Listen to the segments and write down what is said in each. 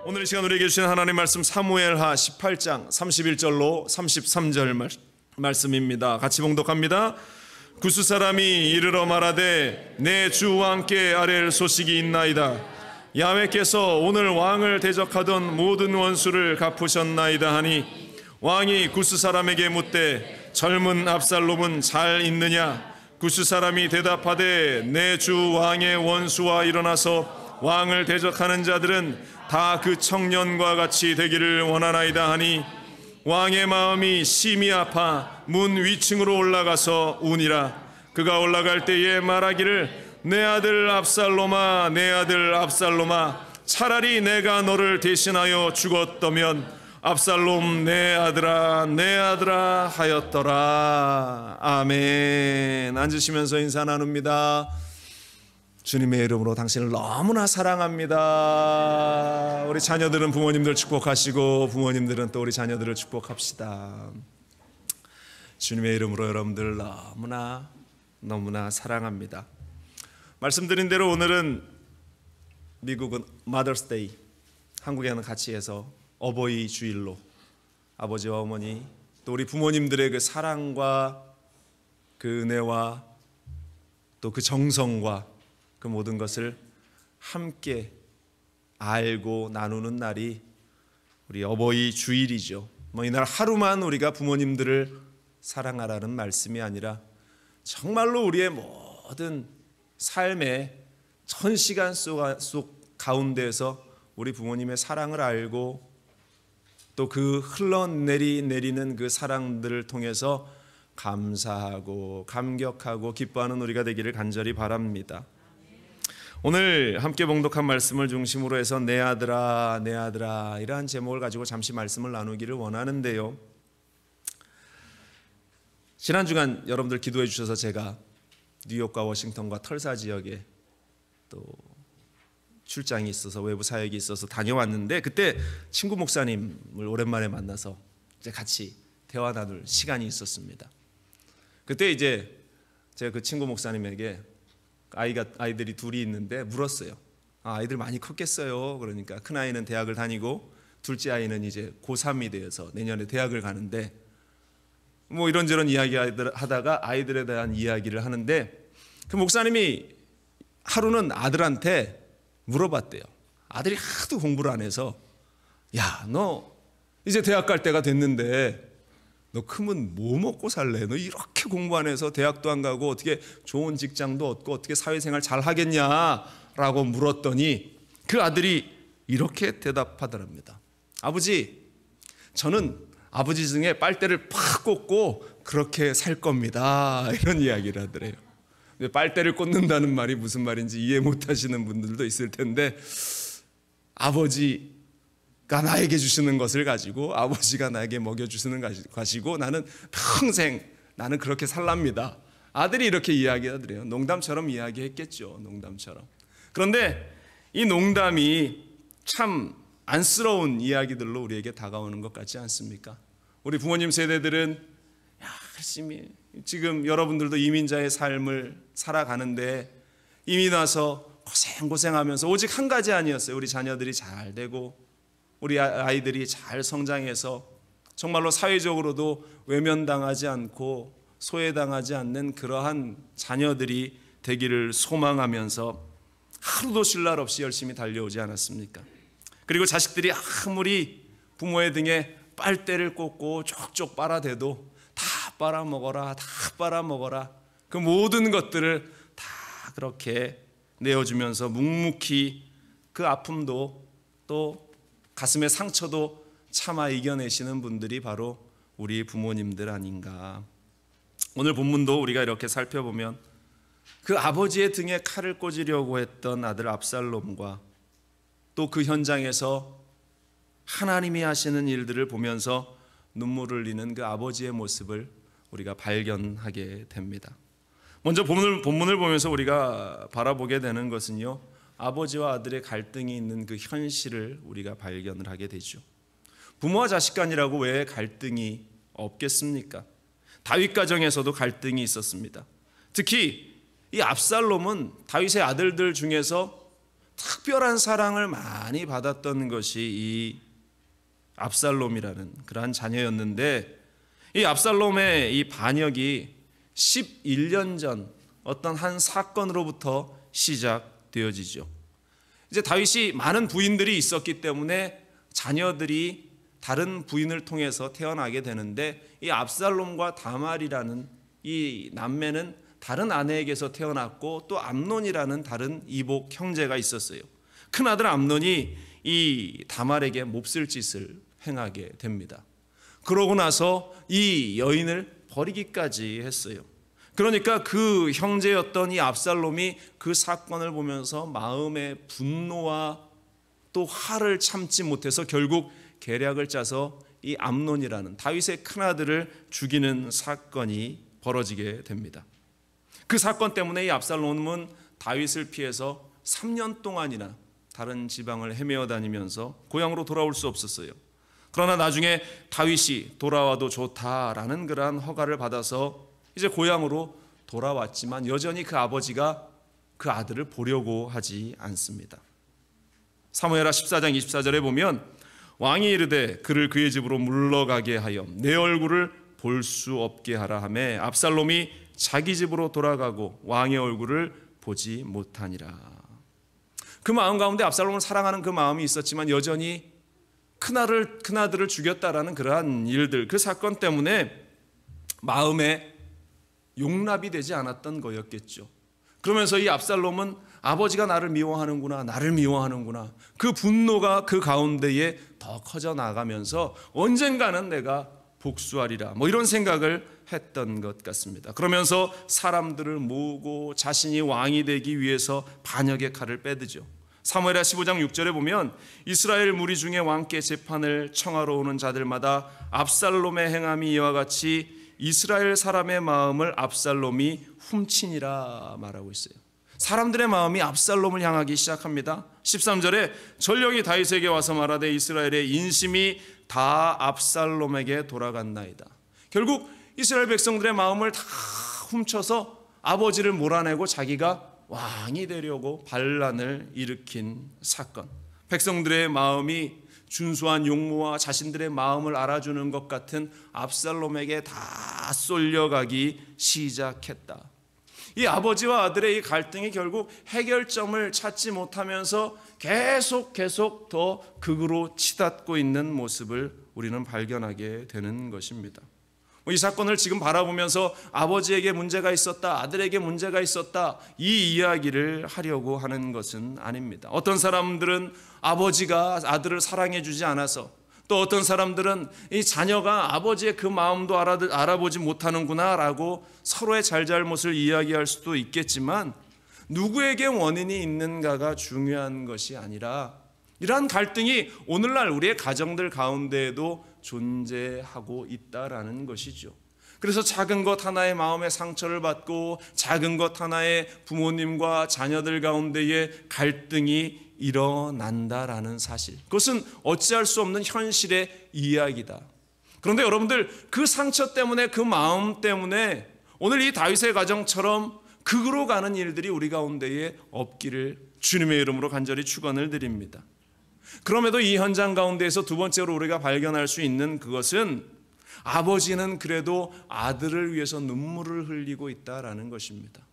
오늘 이 시간 우리에게 주신 하나님 말씀 사무엘하 18장 31절로 33절 말씀입니다. 같이 봉독합니다. 구스 사람이 이르러 말하되 내 주 왕께 아랠 소식이 있나이다. 야훼께서 오늘 왕을 대적하던 모든 원수를 갚으셨나이다 하니 왕이 구스 사람에게 묻되 젊은 압살롬은 잘 있느냐? 구스 사람이 대답하되 내 주 왕의 원수와 일어나서 왕을 대적하는 자들은 다 그 청년과 같이 되기를 원하나이다 하니 왕의 마음이 심히 아파 문 위층으로 올라가서 우니라. 그가 올라갈 때에 말하기를 내 아들 압살롬아, 내 아들 압살롬아, 차라리 내가 너를 대신하여 죽었더면 압살롬 내 아들아, 내 아들아 하였더라. 아멘. 앉으시면서 인사 나눕니다. 주님의 이름으로 당신을 너무나 사랑합니다. 우리 자녀들은 부모님들 축복하시고 부모님들은 또 우리 자녀들을 축복합시다. 주님의 이름으로 여러분들 너무나 사랑합니다. 말씀드린 대로 오늘은 미국은 Mother's Day, 한국에는 같이 해서 어버이 주일로 아버지와 어머니 또 우리 부모님들의 그 사랑과 그 은혜와 또 그 정성과 그 모든 것을 함께 알고 나누는 날이 우리 어버이 주일이죠. 이날 하루만 우리가 부모님들을 사랑하라는 말씀이 아니라 정말로 우리의 모든 삶의 1000시간 속 가운데에서 우리 부모님의 사랑을 알고 또 그 흘러내리는 그 사랑들을 통해서 감사하고 감격하고 기뻐하는 우리가 되기를 간절히 바랍니다. 오늘 함께 봉독한 말씀을 중심으로 해서 내 아들아, 내 아들아 이러한 제목을 가지고 잠시 말씀을 나누기를 원하는데요. 지난 주간 여러분들 기도해 주셔서 제가 뉴욕과 워싱턴과 털사 지역에 또 출장이 있어서 외부 사역이 있어서 다녀왔는데 그때 친구 목사님을 오랜만에 만나서 이제 같이 대화 나눌 시간이 있었습니다. 그때 이제 제가 그 친구 목사님에게 아이들이 둘이 있는데 물었어요. 아이들 많이 컸겠어요? 그러니까 큰 아이는 대학을 다니고 둘째 아이는 이제 고3이 되어서 내년에 대학을 가는데 이런저런 이야기 하다가 아이들에 대한 이야기를 하는데 그 목사님이 하루는 아들한테 물어봤대요. 아들이 하도 공부를 안 해서 야, 너 이제 대학 갈 때가 됐는데 너 크면 뭐 먹고 살래? 너 이렇게 공부 안 해서 대학도 안 가고 어떻게 좋은 직장도 얻고 어떻게 사회생활 잘 하겠냐라고 물었더니 그 아들이 이렇게 대답하더랍니다. 아버지, 저는 아버지 등에 빨대를 팍 꽂고 그렇게 살 겁니다. 이런 이야기를 하더래요. 근데 빨대를 꽂는다는 말이 무슨 말인지 이해 못 하시는 분들도 있을 텐데 아버지가 나에게 주시는 것을 가지고 아버지가 나에게 먹여주시는 것을 가지고 나는 평생 나는 그렇게 살랍니다. 아들이 이렇게 이야기하더래요. 농담처럼 이야기했겠죠. 농담처럼. 그런데 이 농담이 참 안쓰러운 이야기들로 우리에게 다가오는 것 같지 않습니까? 우리 부모님 세대들은 열심히 지금 여러분들도 이민자의 삶을 살아가는데 이민 와서 고생하면서 오직 한 가지 아니었어요. 우리 자녀들이 잘 되고 우리 아이들이 잘 성장해서 정말로 사회적으로도 외면당하지 않고 소외당하지 않는 그러한 자녀들이 되기를 소망하면서 하루도 쉴 날 없이 열심히 달려오지 않았습니까? 그리고 자식들이 아무리 부모의 등에 빨대를 꽂고 쪽쪽 빨아대도 다 빨아먹어라, 다 빨아먹어라. 그 모든 것들을 다 그렇게 내어주면서 묵묵히 그 아픔도 또 가슴의 상처도 참아 이겨내시는 분들이 바로 우리 부모님들 아닌가. 오늘 본문도 우리가 이렇게 살펴보면 그 아버지의 등에 칼을 꽂으려고 했던 아들 압살롬과 또 그 현장에서 하나님이 하시는 일들을 보면서 눈물을 흘리는 그 아버지의 모습을 우리가 발견하게 됩니다. 먼저 본문을 보면서 우리가 바라보게 되는 것은요, 아버지와 아들의 갈등이 있는 그 현실을 우리가 발견을 하게 되죠. 부모와 자식 간이라고 왜 갈등이 없겠습니까? 다윗 가정에서도 갈등이 있었습니다. 특히 이 압살롬은 다윗의 아들들 중에서 특별한 사랑을 많이 받았던 것이 이 압살롬이라는 그러한 자녀였는데, 이 압살롬의 이 반역이 11년 전 어떤 한 사건으로부터 시작되어지죠. 이제 다윗이 많은 부인들이 있었기 때문에 자녀들이 다른 부인을 통해서 태어나게 되는데, 이 압살롬과 다말이라는 이 남매는 다른 아내에게서 태어났고, 또 암논이라는 다른 이복 형제가 있었어요. 큰아들 암논이 이 다말에게 몹쓸 짓을 행하게 됩니다. 그러고 나서 이 여인을 버리기까지 했어요. 그러니까 그 형제였던 이 압살롬이 그 사건을 보면서 마음의 분노와 또 화를 참지 못해서 결국 계략을 짜서 이 암논이라는 다윗의 큰아들을 죽이는 사건이 벌어지게 됩니다. 그 사건 때문에 이 압살롬은 다윗을 피해서 3년 동안이나 다른 지방을 헤매어 다니면서 고향으로 돌아올 수 없었어요. 그러나 나중에 다윗이 돌아와도 좋다라는 그러한 허가를 받아서 이제 고향으로 돌아왔지만 여전히 그 아버지가 그 아들을 보려고 하지 않습니다. 사무엘하 14장 24절에 보면 왕이 이르되 그를 그의 집으로 물러가게 하여 내 얼굴을 볼 수 없게 하라 하매 압살롬이 자기 집으로 돌아가고 왕의 얼굴을 보지 못하니라. 그 마음 가운데 압살롬을 사랑하는 그 마음이 있었지만 여전히 큰아들을 죽였다라는 그러한 일들, 그 사건 때문에 마음에 용납이 되지 않았던 거였겠죠. 그러면서 이 압살롬은 아버지가 나를 미워하는구나, 나를 미워하는구나, 그 분노가 그 가운데에 더 커져 나가면서 언젠가는 내가 복수하리라, 이런 생각을 했던 것 같습니다. 그러면서 사람들을 모으고 자신이 왕이 되기 위해서 반역의 칼을 빼드죠. 사무엘하 15장 6절에 보면 이스라엘 무리 중에 왕께 재판을 청하러 오는 자들마다 압살롬의 행함이 이와 같이 이스라엘 사람의 마음을 압살롬이 훔치니라 말하고 있어요. 사람들의 마음이 압살롬을 향하기 시작합니다. 13절에 전령이 다윗에게 와서 말하되 이스라엘의 인심이 다 압살롬에게 돌아갔나이다. 결국 이스라엘 백성들의 마음을 다 훔쳐서 아버지를 몰아내고 자기가 왕이 되려고 반란을 일으킨 사건. 백성들의 마음이 준수한 용모와 자신들의 마음을 알아주는 것 같은 압살롬에게 다 쏠려가기 시작했다. 이 아버지와 아들의 이 갈등이 결국 해결점을 찾지 못하면서 계속 더 극으로 치닫고 있는 모습을 우리는 발견하게 되는 것입니다. 이 사건을 지금 바라보면서 아버지에게 문제가 있었다, 아들에게 문제가 있었다, 이 이야기를 하려고 하는 것은 아닙니다. 어떤 사람들은 아버지가 아들을 사랑해 주지 않아서, 또 어떤 사람들은 이 자녀가 아버지의 그 마음도 알아보지 못하는구나 라고 서로의 잘잘못을 이야기할 수도 있겠지만, 누구에게 원인이 있는가가 중요한 것이 아니라 이러한 갈등이 오늘날 우리의 가정들 가운데에도 존재하고 있다라는 것이죠. 그래서 작은 것 하나에 마음의 상처를 받고 작은 것 하나에 부모님과 자녀들 가운데에 갈등이 일어난다라는 사실, 그것은 어찌할 수 없는 현실의 이야기다. 그런데 여러분들, 그 상처 때문에, 그 마음 때문에 오늘 이 다윗의 가정처럼 극으로 가는 일들이 우리 가운데에 없기를 주님의 이름으로 간절히 축원을 드립니다. 그럼에도 이 현장 가운데에서 두 번째로 우리가 발견할 수 있는 그것은 아버지는 그래도 아들을 위해서 눈물을 흘리고 있다라는 것입니다.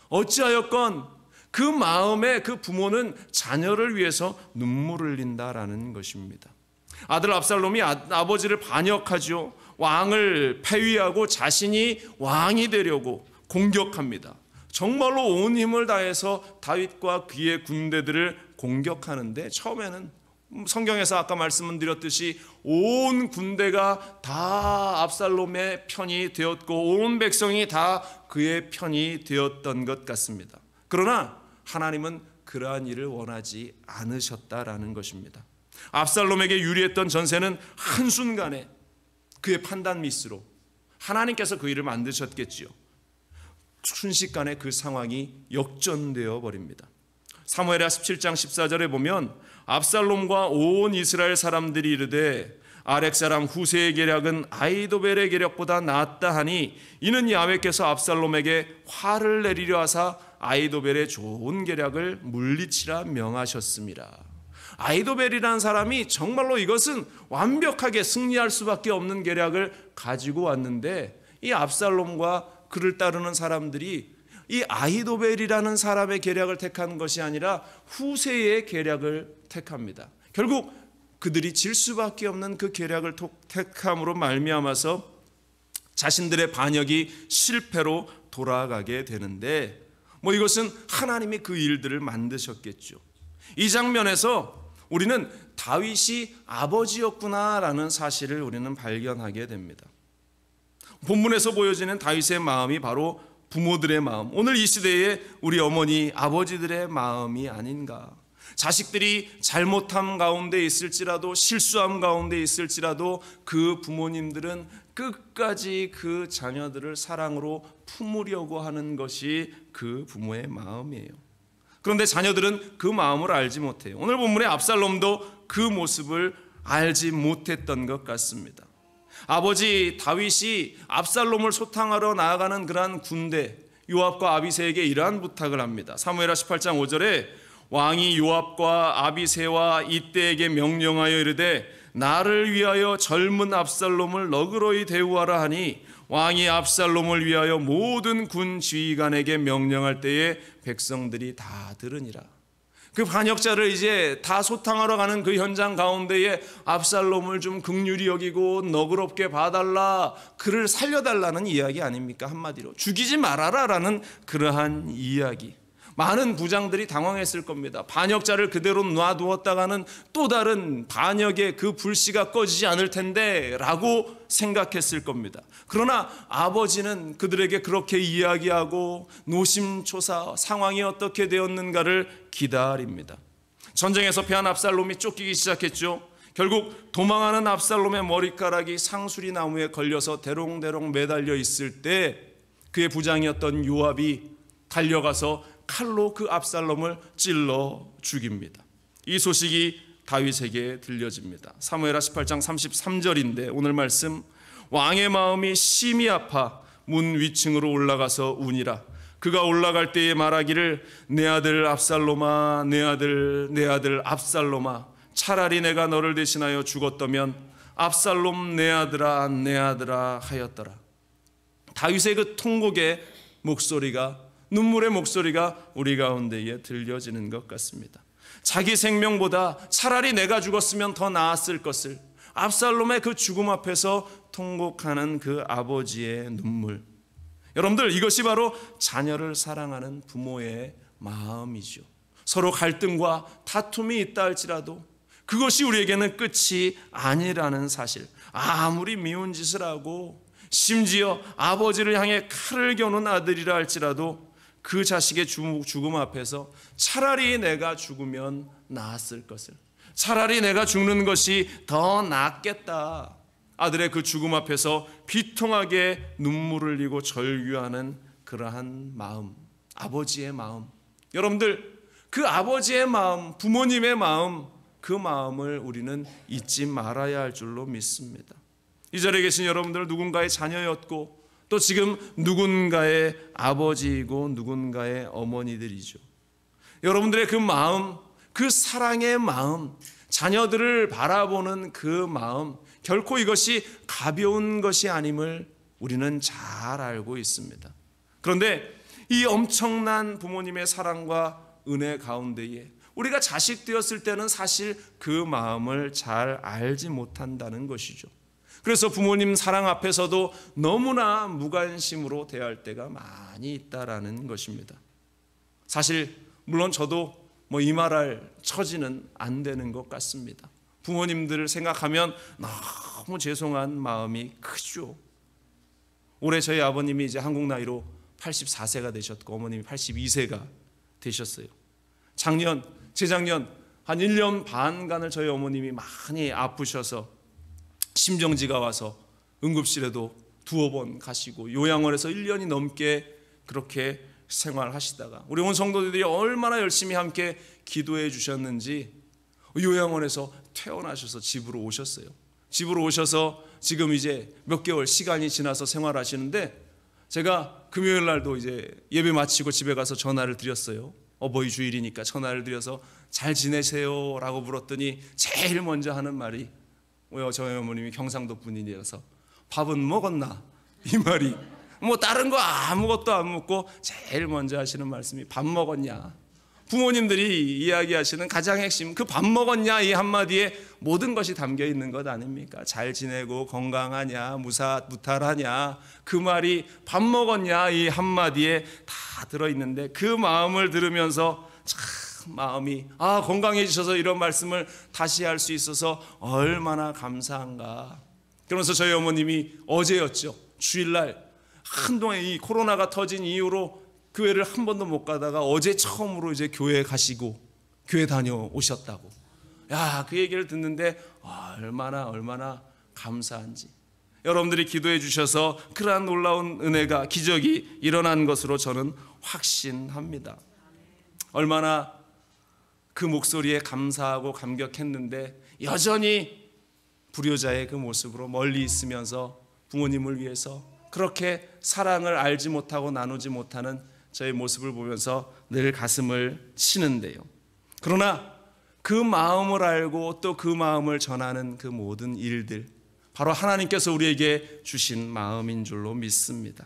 어찌하였건 그 마음에 그 부모는 자녀를 위해서 눈물을 흘린다라는 것입니다. 아들 압살롬이 아버지를 반역하죠. 왕을 폐위하고 자신이 왕이 되려고 공격합니다. 정말로 온 힘을 다해서 다윗과 그의 군대들을 공격하는데, 처음에는 성경에서 아까 말씀드렸듯이 온 군대가 다 압살롬의 편이 되었고 온 백성이 다 그의 편이 되었던 것 같습니다. 그러나 하나님은 그러한 일을 원하지 않으셨다라는 것입니다. 압살롬에게 유리했던 전세는 한순간에 그의 판단 미스로 하나님께서 그 일을 만드셨겠지요. 순식간에 그 상황이 역전되어 버립니다. 사무엘하 17장 14절에 보면 압살롬과 온 이스라엘 사람들이 이르되 아렉 사람 후세의 계략은 아히도벨의 계략보다 낫다 하니 이는 야훼께서 압살롬에게 화를 내리려 하사 아히도벨의 좋은 계략을 물리치라 명하셨습니다. 아히도벨이라는 사람이 정말로 이것은 완벽하게 승리할 수밖에 없는 계략을 가지고 왔는데, 이 압살롬과 그를 따르는 사람들이 이 아히도벨이라는 사람의 계략을 택한 것이 아니라 후세의 계략을 택합니다. 결국 그들이 질 수밖에 없는 그 계략을 택함으로 말미암아서 자신들의 반역이 실패로 돌아가게 되는데, 이것은 하나님이 그 일들을 만드셨겠죠. 이 장면에서 우리는 다윗이 아버지였구나라는 사실을 우리는 발견하게 됩니다. 본문에서 보여지는 다윗의 마음이 바로 부모들의 마음, 오늘 이 시대에 우리 어머니, 아버지들의 마음이 아닌가. 자식들이 잘못함 가운데 있을지라도, 실수함 가운데 있을지라도 그 부모님들은 끝까지 그 자녀들을 사랑으로 품으려고 하는 것이 그 부모의 마음이에요. 그런데 자녀들은 그 마음을 알지 못해요. 오늘 본문의 압살롬도 그 모습을 알지 못했던 것 같습니다. 아버지 다윗이 압살롬을 소탕하러 나아가는 그러한 군대, 요압과 아비새에게 이러한 부탁을 합니다. 사무엘하 18장 5절에 왕이 요압과 아비새와 이때에게 명령하여 이르되 나를 위하여 젊은 압살롬을 너그러이 대우하라 하니 왕이 압살롬을 위하여 모든 군 지휘관에게 명령할 때에 백성들이 다 들으니라. 그 반역자를 이제 다 소탕하러 가는 그 현장 가운데에 압살롬을 좀 긍휼히 여기고 너그럽게 봐달라, 그를 살려달라는 이야기 아닙니까? 한마디로 죽이지 말아라라는 그러한 이야기. 많은 부장들이 당황했을 겁니다. 반역자를 그대로 놔두었다가는 또 다른 반역의 그 불씨가 꺼지지 않을 텐데 라고 생각했을 겁니다. 그러나 아버지는 그들에게 그렇게 이야기하고 노심초사 상황이 어떻게 되었는가를 기다립니다. 전쟁에서 패한 압살롬이 쫓기기 시작했죠. 결국 도망하는 압살롬의 머리카락이 상수리 나무에 걸려서 대롱대롱 매달려 있을 때 그의 부장이었던 요압이 달려가서 칼로 그 압살롬을 찔러 죽입니다. 이 소식이 다윗에게 들려집니다. 사무엘하 18장 33절인데 오늘 말씀, 왕의 마음이 심히 아파 문 위층으로 올라가서 우니라. 그가 올라갈 때에 말하기를 내 아들 압살롬아, 내 아들 압살롬아, 차라리 내가 너를 대신하여 죽었다면 압살롬 내 아들아 하였더라. 다윗의 그 통곡의 목소리가, 눈물의 목소리가 우리 가운데에 들려지는 것 같습니다. 자기 생명보다 차라리 내가 죽었으면 더 나았을 것을, 압살롬의 그 죽음 앞에서 통곡하는 그 아버지의 눈물. 여러분들, 이것이 바로 자녀를 사랑하는 부모의 마음이죠. 서로 갈등과 다툼이 있다 할지라도 그것이 우리에게는 끝이 아니라는 사실. 아무리 미운 짓을 하고 심지어 아버지를 향해 칼을 겨눈 아들이라 할지라도 그 자식의 죽음 앞에서 차라리 내가 죽으면 나았을 것을, 차라리 내가 죽는 것이 더 낫겠다, 아들의 그 죽음 앞에서 비통하게 눈물을 흘리고 절규하는 그러한 마음, 아버지의 마음. 여러분들, 그 아버지의 마음, 부모님의 마음, 그 마음을 우리는 잊지 말아야 할 줄로 믿습니다. 이 자리에 계신 여러분들, 누군가의 자녀였고 또 지금 누군가의 아버지이고 누군가의 어머니들이죠. 여러분들의 그 마음, 그 사랑의 마음, 자녀들을 바라보는 그 마음, 결코 이것이 가벼운 것이 아님을 우리는 잘 알고 있습니다. 그런데 이 엄청난 부모님의 사랑과 은혜 가운데에 우리가 자식 되었을 때는 사실 그 마음을 잘 알지 못한다는 것이죠. 그래서 부모님 사랑 앞에서도 너무나 무관심으로 대할 때가 많이 있다라는 것입니다. 사실 물론 저도 이 말할 처지는 안 되는 것 같습니다. 부모님들을 생각하면 너무 죄송한 마음이 크죠. 올해 저희 아버님이 이제 한국 나이로 84세가 되셨고 어머님이 82세가 되셨어요. 재작년 한 1년 반간을 저희 어머님이 많이 아프셔서 심정지가 와서 응급실에도 2번 가시고 요양원에서 1년이 넘게 그렇게 생활하시다가 우리 온 성도들이 얼마나 열심히 함께 기도해 주셨는지 요양원에서 퇴원하셔서 집으로 오셨어요. 집으로 오셔서 지금 이제 몇 개월 시간이 지나서 생활하시는데, 제가 금요일 날도 이제 예배 마치고 집에 가서 전화를 드렸어요. 어버이 주일이니까 전화를 드려서 잘 지내세요 라고 물었더니 제일 먼저 하는 말이, 저희 어머님이 경상도 분이라서 밥은 먹었나? 이 말이, 뭐 다른 거 아무것도 안 묻고 제일 먼저 하시는 말씀이 밥 먹었냐? 부모님들이 이야기하시는 가장 핵심, 그 밥 먹었냐 이 한마디에 모든 것이 담겨 있는 것 아닙니까? 잘 지내고 건강하냐, 무탈하냐, 그 말이 밥 먹었냐 이 한마디에 다 들어있는데, 그 마음을 들으면서 참 마음이 건강해지셔서 이런 말씀을 다시 할 수 있어서 얼마나 감사한가. 그러면서 저희 어머님이 어제였죠, 주일날 한동안 이 코로나가 터진 이후로 교회를 한 번도 못 가다가 어제 처음으로 이제 교회 가시고 교회 다녀오셨다고. 그 얘기를 듣는데 얼마나 감사한지. 여러분들이 기도해 주셔서 그러한 놀라운 은혜가, 기적이 일어난 것으로 저는 확신합니다. 얼마나 그 목소리에 감사하고 감격했는데, 여전히 불효자의 그 모습으로 멀리 있으면서 부모님을 위해서 그렇게 사랑을 알지 못하고 나누지 못하는 저의 모습을 보면서 늘 가슴을 치는데요. 그러나 그 마음을 알고 또 그 마음을 전하는 그 모든 일들, 바로 하나님께서 우리에게 주신 마음인 줄로 믿습니다.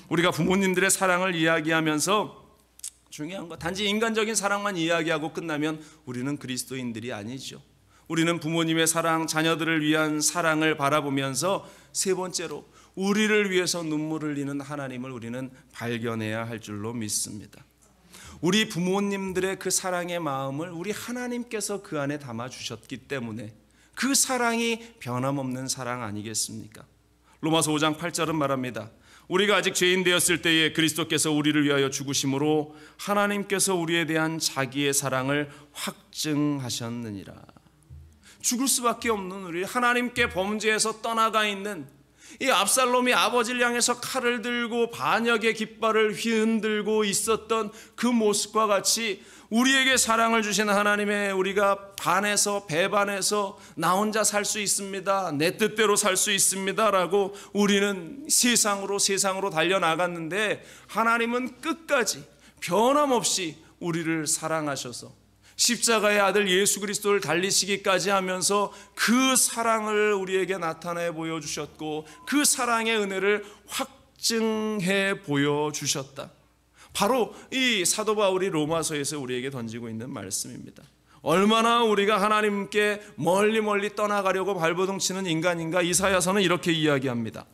우리가 부모님들의 사랑을 이야기하면서 중요한 것, 단지 인간적인 사랑만 이야기하고 끝나면 우리는 그리스도인들이 아니죠. 우리는 부모님의 사랑, 자녀들을 위한 사랑을 바라보면서 세 번째로 우리를 위해서 눈물을 흘리는 하나님을 우리는 발견해야 할 줄로 믿습니다. 우리 부모님들의 그 사랑의 마음을 우리 하나님께서 그 안에 담아주셨기 때문에 그 사랑이 변함없는 사랑 아니겠습니까? 로마서 5장 8절은 말합니다. 우리가 아직 죄인 되었을 때에 그리스도께서 우리를 위하여 죽으심으로 하나님께서 우리에 대한 자기의 사랑을 확증하셨느니라. 죽을 수밖에 없는 우리, 하나님께 범죄에서 떠나가 있는 이 압살롬이 아버지를 향해서 칼을 들고 반역의 깃발을 휘흔들고 있었던 그 모습과 같이 우리에게 사랑을 주신 하나님의, 우리가 반해서 배반해서 나 혼자 살 수 있습니다, 내 뜻대로 살 수 있습니다 라고 우리는 세상으로 달려나갔는데, 하나님은 끝까지 변함없이 우리를 사랑하셔서 십자가의 아들 예수 그리스도를 달리시기까지 하면서 그 사랑을 우리에게 나타내 보여주셨고, 그 사랑의 은혜를 확증해 보여주셨다. 바로 이 사도 바울이 로마서에서 우리에게 던지고 있는 말씀입니다. 얼마나 우리가 하나님께 멀리 떠나가려고 발버둥치는 인간인가. 이사야서는 이렇게 이야기합니다.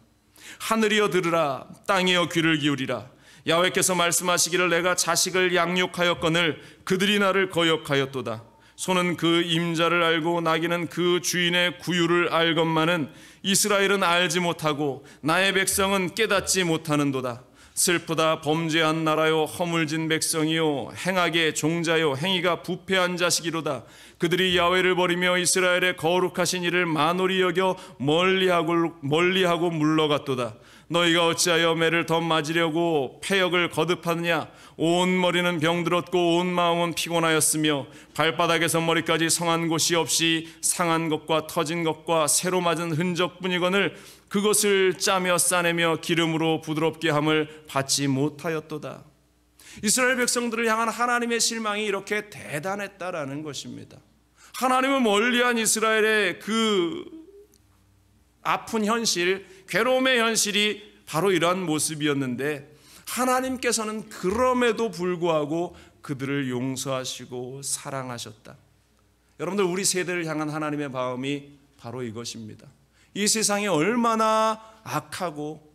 하늘이여 들으라, 땅이여 귀를 기울이라. 야훼께서 말씀하시기를 내가 자식을 양육하였거늘 그들이 나를 거역하였도다. 소는 그 임자를 알고 나귀는 그 주인의 구유를 알건만은 이스라엘은 알지 못하고 나의 백성은 깨닫지 못하는도다. 슬프다. 범죄한 나라요, 허물진 백성이요, 행악의 종자요, 행위가 부패한 자식이로다. 그들이 야훼를 버리며 이스라엘의 거룩하신 이를 만홀히 여겨 멀리하고 물러갔도다. 너희가 어찌하여 매를 더 맞으려고 패역을 거듭하느냐? 온 머리는 병들었고 온 마음은 피곤하였으며 발바닥에서 머리까지 성한 곳이 없이 상한 것과 터진 것과 새로 맞은 흔적뿐이거늘 그것을 짜며 싸내며 기름으로 부드럽게 함을 받지 못하였도다. 이스라엘 백성들을 향한 하나님의 실망이 이렇게 대단했다라는 것입니다. 하나님은 멀리한 이스라엘의 그 아픈 현실, 괴로움의 현실이 바로 이러한 모습이었는데, 하나님께서는 그럼에도 불구하고 그들을 용서하시고 사랑하셨다. 여러분들, 우리 세대를 향한 하나님의 마음이 바로 이것입니다. 이 세상이 얼마나 악하고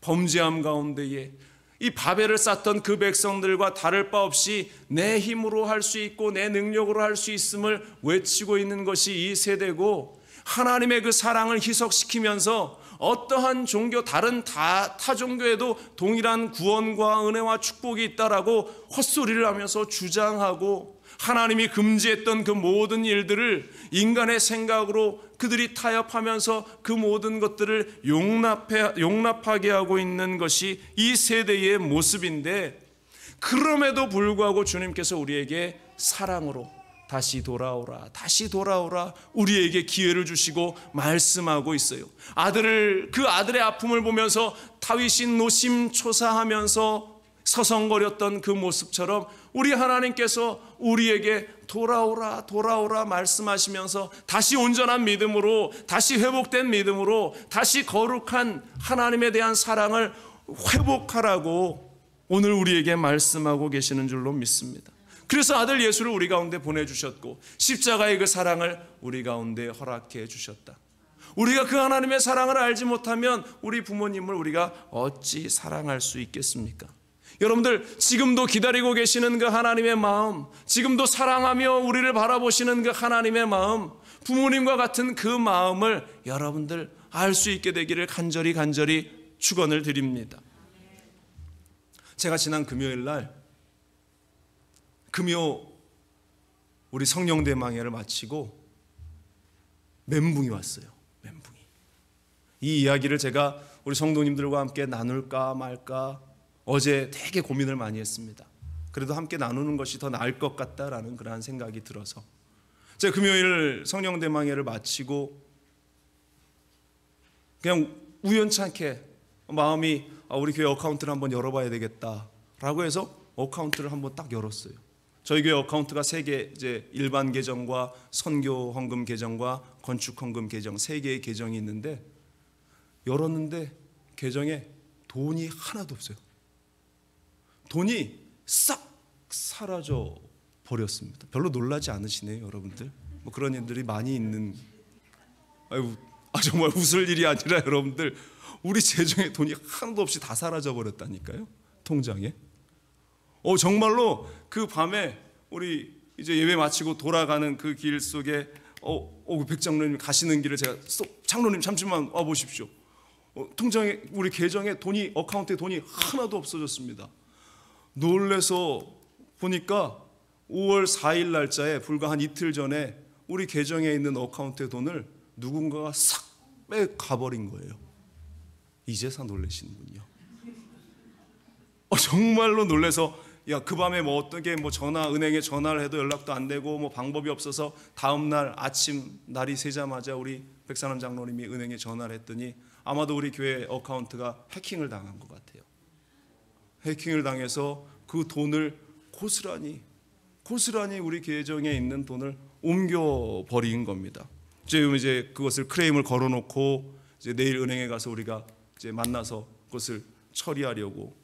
범죄함 가운데에 이 바벨을 쌓던 그 백성들과 다를 바 없이 내 힘으로 할 수 있고 내 능력으로 할 수 있음을 외치고 있는 것이 이 세대고, 하나님의 그 사랑을 희석시키면서 어떠한 종교, 다른 타 종교에도 동일한 구원과 은혜와 축복이 있다라고 헛소리를 하면서 주장하고, 하나님이 금지했던 그 모든 일들을 인간의 생각으로 그들이 타협하면서 그 모든 것들을 용납하게 하고 있는 것이 이 세대의 모습인데, 그럼에도 불구하고 주님께서 우리에게 사랑으로 다시 돌아오라, 다시 돌아오라 우리에게 기회를 주시고 말씀하고 있어요. 그 아들의 아픔을 보면서 다윗이 노심초사하면서 서성거렸던 그 모습처럼 우리 하나님께서 우리에게 돌아오라 돌아오라 말씀하시면서 다시 온전한 믿음으로, 다시 회복된 믿음으로, 다시 거룩한 하나님에 대한 사랑을 회복하라고 오늘 우리에게 말씀하고 계시는 줄로 믿습니다. 그래서 아들 예수를 우리 가운데 보내주셨고 십자가의 그 사랑을 우리 가운데 허락해 주셨다. 우리가 그 하나님의 사랑을 알지 못하면 우리 부모님을 우리가 어찌 사랑할 수 있겠습니까? 여러분들, 지금도 기다리고 계시는 그 하나님의 마음, 지금도 사랑하며 우리를 바라보시는 그 하나님의 마음, 부모님과 같은 그 마음을 여러분들 알 수 있게 되기를 간절히 축원을 드립니다. 제가 지난 금요일 날 우리 성령대망회를 마치고 멘붕이 왔어요. 멘붕이. 이 이야기를 제가 우리 성도님들과 함께 나눌까 말까 어제 되게 고민을 많이 했습니다. 그래도 함께 나누는 것이 더 나을 것 같다라는 그러한 생각이 들어서 제가 금요일 성령대망회를 마치고 그냥 우연찮게 마음이 우리 교회 어카운트를 한번 열어봐야 되겠다라고 해서 어카운트를 한번 딱 열었어요. 저희 교회 어카운트가 3개, 이제 일반 계정과 선교 헌금 계정과 건축 헌금 계정 3개의 계정이 있는데 열었는데 계정에 돈이 하나도 없어요. 돈이 싹 사라져 버렸습니다. 별로 놀라지 않으시네요, 여러분들. 뭐 그런 일들이 많이 있는. 정말 웃을 일이 아니라 여러분들, 우리 재정에 돈이 하나도 없이 다 사라져 버렸다니까요, 통장에. 정말로 그 밤에 우리 이제 예배 마치고 돌아가는 그 길 속에 백장로님 가시는 길에 제가 장로님 잠시만 와 보십시오. 통장에, 우리 계정에 돈이, 어카운트에 돈이 하나도 없어졌습니다. 놀래서 보니까 5월 4일 날짜에 불과 한 이틀 전에 우리 계정에 있는 어카운트의 돈을 누군가가 싹 빼가버린 거예요. 이제서 놀라시는군요. 정말로 놀래서 그 밤에 뭐 어떻게 은행에 전화를 해도 연락도 안 되고 뭐 방법이 없어서 다음날 아침 날이 새자마자 우리 백산원 장로님이 은행에 전화를 했더니 아마도 우리 교회 어카운트가 해킹을 당한 것 같아요. 해킹을 당해서 그 돈을 고스란히 우리 계정에 있는 돈을 옮겨버린 겁니다. 지금 이제 그것을 크레임을 걸어놓고 이제 내일 은행에 가서 우리가 이제 만나서 그것을 처리하려고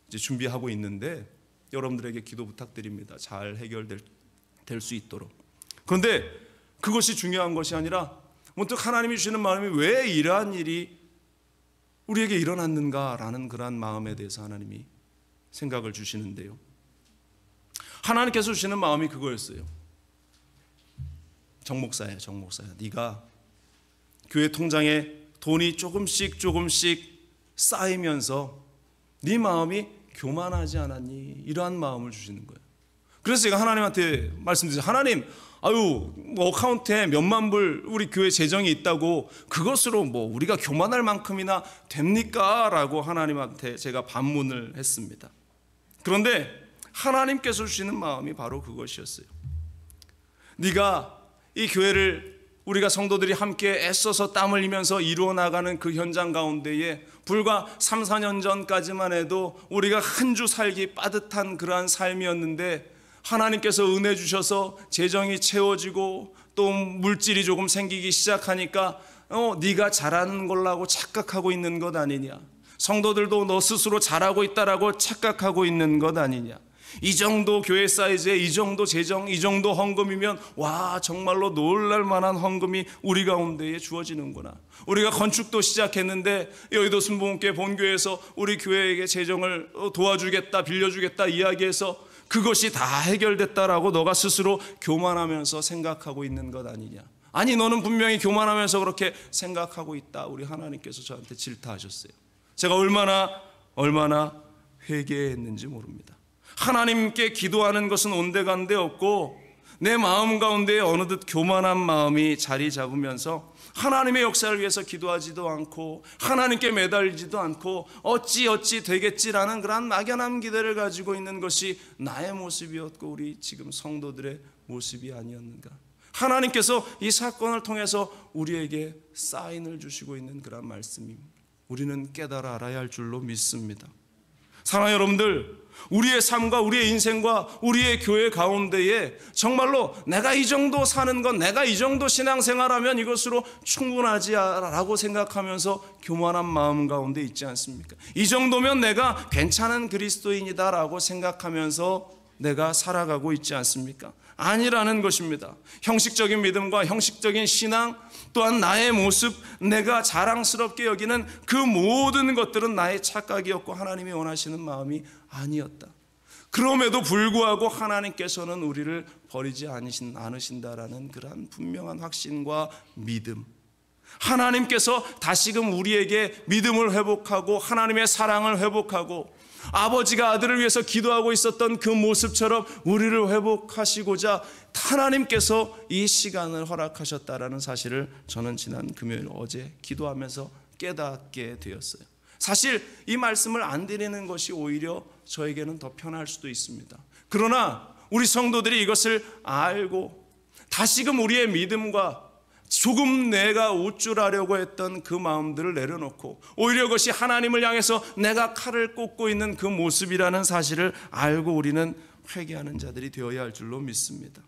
이제 준비하고 있는데 여러분들에게 기도 부탁드립니다. 잘 해결될 수 있도록. 그런데 그것이 중요한 것이 아니라 문득 하나님이 주시는 마음이 왜 이러한 일이 우리에게 일어났는가라는 그러한 마음에 대해서 하나님이 생각을 주시는데요. 하나님께서 주시는 마음이 그거였어요. 정 목사야. 네가 교회 통장에 돈이 조금씩 쌓이면서 네 마음이 교만하지 않았니? 이러한 마음을 주시는 거예요. 그래서 제가 하나님한테 말씀드렸어요. 하나님, 어카운트에 몇만 불 우리 교회 재정이 있다고 그것으로 우리가 교만할 만큼이나 됩니까? 라고 하나님한테 제가 반문을 했습니다. 그런데 하나님께서 주시는 마음이 바로 그것이었어요. 네가 이 교회를 우리가 성도들이 함께 애써서 땀 흘리면서 이루어 나가는 그 현장 가운데에 불과 3, 4년 전까지만 해도 우리가 한 주 살기 빠듯한 그러한 삶이었는데 하나님께서 은혜 주셔서 재정이 채워지고 또 물질이 조금 생기기 시작하니까 네가 잘하는 걸라고 착각하고 있는 것 아니냐. 성도들도 너 스스로 잘하고 있다라고 착각하고 있는 것 아니냐. 이 정도 교회 사이즈에 이 정도 재정, 이 정도 헌금이면 정말로 놀랄 만한 헌금이 우리 가운데에 주어지는구나. 우리가 건축도 시작했는데 여의도 순복음교회 본교회에서 우리 교회에게 재정을 도와주겠다, 빌려주겠다 이야기해서 그것이 다 해결됐다라고 너가 스스로 교만하면서 생각하고 있는 것 아니냐. 아니, 너는 분명히 교만하면서 그렇게 생각하고 있다. 우리 하나님께서 저한테 질타하셨어요. 제가 얼마나 회개했는지 모릅니다. 하나님께 기도하는 것은 온데간데 없고 내 마음 가운데 어느덧 교만한 마음이 자리 잡으면서 하나님의 역사를 위해서 기도하지도 않고 하나님께 매달리지도 않고 어찌 되겠지라는 그런 막연한 기대를 가지고 있는 것이 나의 모습이었고 우리 지금 성도들의 모습이 아니었는가. 하나님께서 이 사건을 통해서 우리에게 사인을 주시고 있는 그런 말씀입니다. 우리는 깨달아 알아야 할 줄로 믿습니다. 사랑하는 여러분들, 우리의 삶과 우리의 인생과 우리의 교회 가운데에 정말로 내가 이 정도 사는 것, 내가 이 정도 신앙생활하면 이것으로 충분하지라고 생각하면서 교만한 마음 가운데 있지 않습니까? 이 정도면 내가 괜찮은 그리스도인이다라고 생각하면서 내가 살아가고 있지 않습니까? 아니라는 것입니다. 형식적인 믿음과 형식적인 신앙, 또한 나의 모습, 내가 자랑스럽게 여기는 그 모든 것들은 나의 착각이었고 하나님이 원하시는 마음이 아니었다. 그럼에도 불구하고 하나님께서는 우리를 버리지 않으신다라는 그러한 분명한 확신과 믿음, 하나님께서 다시금 우리에게 믿음을 회복하고 하나님의 사랑을 회복하고 아버지가 아들을 위해서 기도하고 있었던 그 모습처럼 우리를 회복하시고자 하나님께서 이 시간을 허락하셨다라는 사실을 저는 지난 금요일 어제 기도하면서 깨닫게 되었어요. 사실 이 말씀을 안 드리는 것이 오히려 저에게는 더 편할 수도 있습니다. 그러나 우리 성도들이 이것을 알고 다시금 우리의 믿음과 조금 내가 우쭐하려고 했던 그 마음들을 내려놓고 오히려 그것이 하나님을 향해서 내가 칼을 꽂고 있는 그 모습이라는 사실을 알고 우리는 회개하는 자들이 되어야 할 줄로 믿습니다.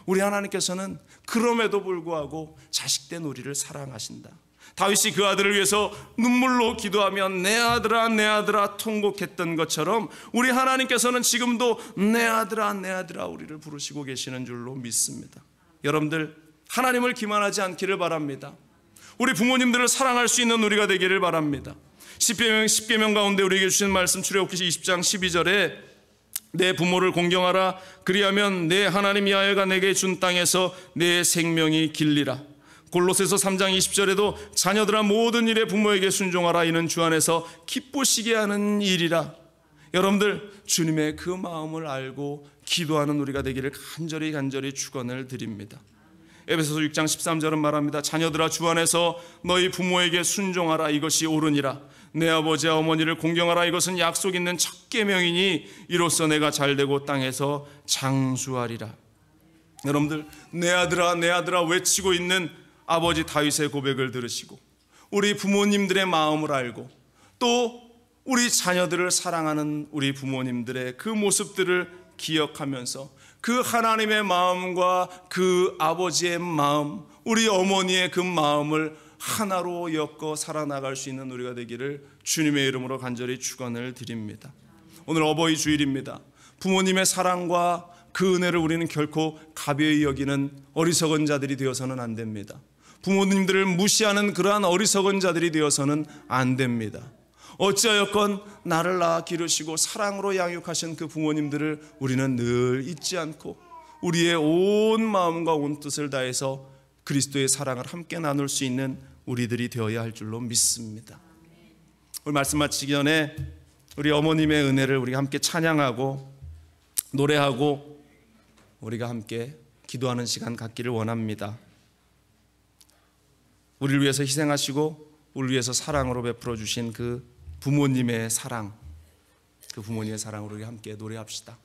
우리 하나님께서는 그럼에도 불구하고 자식된 우리를 사랑하신다. 다윗이 그 아들을 위해서 눈물로 기도하면 내 아들아 내 아들아 통곡했던 것처럼 우리 하나님께서는 지금도 내 아들아 내 아들아 우리를 부르시고 계시는 줄로 믿습니다. 여러분들, 하나님을 기만하지 않기를 바랍니다. 우리 부모님들을 사랑할 수 있는 우리가 되기를 바랍니다. 10계명 가운데 우리에게 주신 말씀, 출애굽기 20장 12절에 내 부모를 공경하라. 그리하면 내 하나님 야훼가 내게 준 땅에서 내 생명이 길리라. 골로새서 3장 20절에도 자녀들아 모든 일에 부모에게 순종하라. 이는 주 안에서 기쁘시게 하는 일이라. 여러분들, 주님의 그 마음을 알고 기도하는 우리가 되기를 간절히 축원을 드립니다. 에베소서 6장 13절은 말합니다. 자녀들아 주 안에서 너희 부모에게 순종하라. 이것이 옳으니라. 내 아버지와 어머니를 공경하라. 이것은 약속 있는 첫 계명이니 이로써 내가 잘되고 땅에서 장수하리라. 여러분들, 내 아들아 외치고 있는 아버지 다윗의 고백을 들으시고 우리 부모님들의 마음을 알고 또 우리 자녀들을 사랑하는 우리 부모님들의 그 모습들을 기억하면서 그 하나님의 마음과 그 아버지의 마음, 우리 어머니의 그 마음을 하나로 엮어 살아나갈 수 있는 우리가 되기를 주님의 이름으로 간절히 축원을 드립니다. 오늘 어버이 주일입니다. 부모님의 사랑과 그 은혜를 우리는 결코 가벼이 여기는 어리석은 자들이 되어서는 안 됩니다. 부모님들을 무시하는 그러한 어리석은 자들이 되어서는 안 됩니다. 어찌하였건 나를 낳아 기르시고 사랑으로 양육하신 그 부모님들을 우리는 늘 잊지 않고 우리의 온 마음과 온 뜻을 다해서 그리스도의 사랑을 함께 나눌 수 있는 우리들이 되어야 할 줄로 믿습니다. 오늘 말씀 마치기 전에 우리 어머님의 은혜를 우리가 함께 찬양하고 노래하고 우리가 함께 기도하는 시간 갖기를 원합니다. 우리를 위해서 희생하시고 우리를 위해서 사랑으로 베풀어 주신 그 부모님의 사랑, 그 부모님의 사랑으로 우리 함께 노래합시다.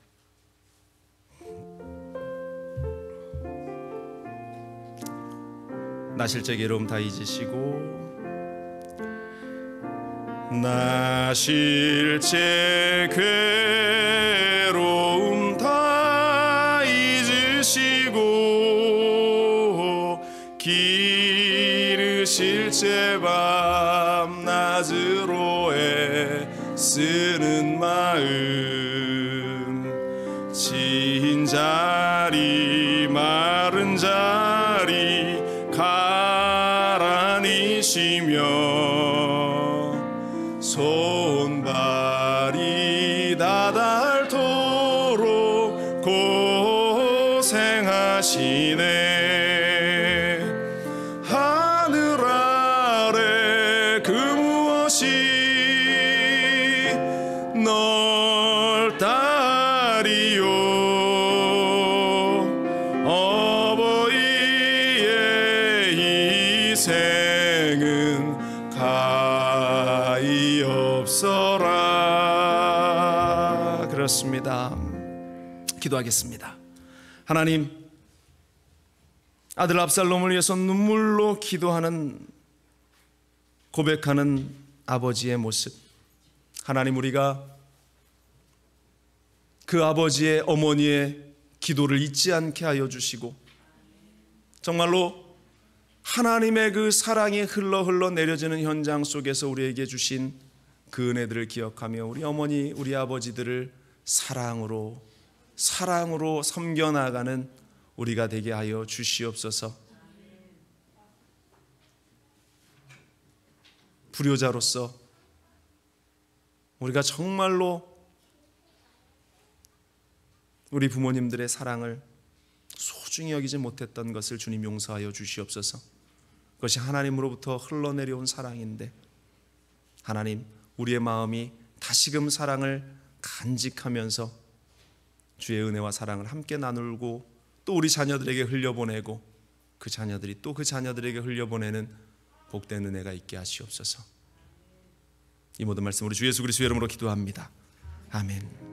나 실제 괴로움 다 잊으시고 나 실제 괴로움 다 잊으시고 기르실 제 밤낮으로 애쓰는 마음 진 자리 마른 자리 가라니시며 손발이 다 닳도록 고생하시네. 하늘 아래 그 무엇이 넓다리요. 어버이의 희생 기도하겠습니다. 하나님, 아들 압살롬을 위해서 눈물로 기도하는, 고백하는 아버지의 모습, 하나님, 우리가 그 아버지의, 어머니의 기도를 잊지 않게 하여 주시고 정말로 하나님의 그 사랑이 흘러 내려지는 현장 속에서 우리에게 주신 그 은혜들을 기억하며 우리 어머니, 우리 아버지들을 사랑으로 섬겨나가는 우리가 되게 하여 주시옵소서. 불효자로서 우리가 정말로 우리 부모님들의 사랑을 소중히 여기지 못했던 것을 주님 용서하여 주시옵소서. 그것이 하나님으로부터 흘러내려온 사랑인데 하나님, 우리의 마음이 다시금 사랑을 간직하면서 주의 은혜와 사랑을 함께 나누고 또 우리 자녀들에게 흘려보내고 그 자녀들이 또 그 자녀들에게 흘려보내는 복된 은혜가 있게 하시옵소서. 이 모든 말씀 우리 주 예수 그리스도의 이름으로 기도합니다. 아멘.